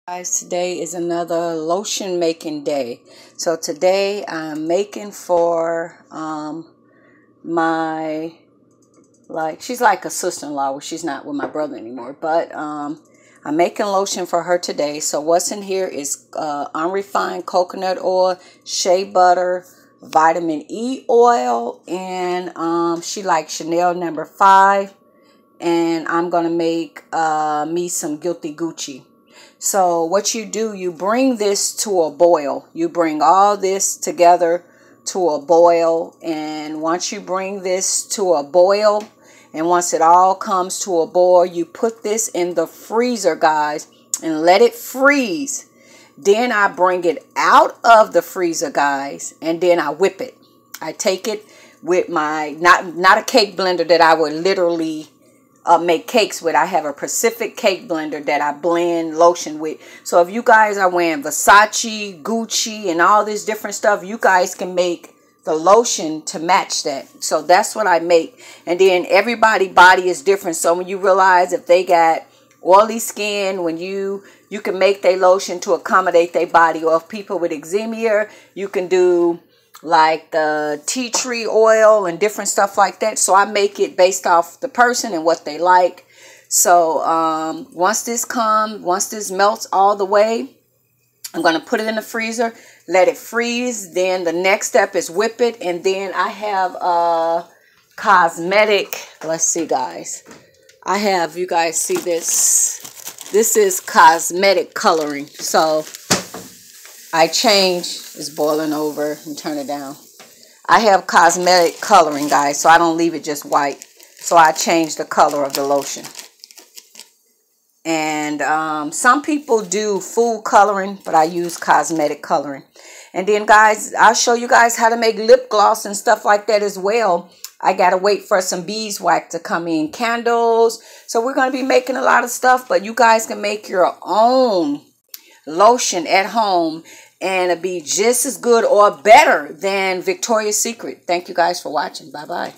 Guys, today is another lotion making day. So today I'm making for my, she's like a sister-in-law. Well, she's not with my brother anymore, but I'm making lotion for her today. So what's in here is unrefined coconut oil, shea butter, vitamin E oil, and she likes Chanel number 5. And I'm gonna make me some Guilty Gucci. So what you do, you bring this to a boil. You bring all this together to a boil. And once you bring this to a boil, and once it all comes to a boil, you put this in the freezer, guys, and let it freeze. Then I bring it out of the freezer, guys, and then I whip it. I take it with my, not a cake blender that I would literally make cakes with. I have a Pacific cake blender that I blend lotion with. So if you guys are wearing Versace, Gucci, and all this different stuff, you guys can make the lotion to match that. So that's what I make. And then everybody's body is different. So when you realize if they got oily skin, when you can make their lotion to accommodate their body. Or if people with eczema, you can do like the tea tree oil and different stuff like that. So I make it based off the person and what they like. So once this melts all the way, I'm going to put it in the freezer, let it freeze. Then the next step is whip it. And then I have a cosmetic, let's see, guys, I have, you guys see this is cosmetic coloring. So I change, it's boiling over, and turn it down. I have cosmetic coloring, guys, so I don't leave it just white. So I change the color of the lotion. And some people do food coloring, but I use cosmetic coloring. And then, guys, I'll show you guys how to make lip gloss and stuff like that as well. I got to wait for some beeswax to come in, candles. So we're going to be making a lot of stuff, but you guys can make your own lotion at home and it'll be just as good or better than Victoria's Secret. Thank you guys for watching. Bye-bye.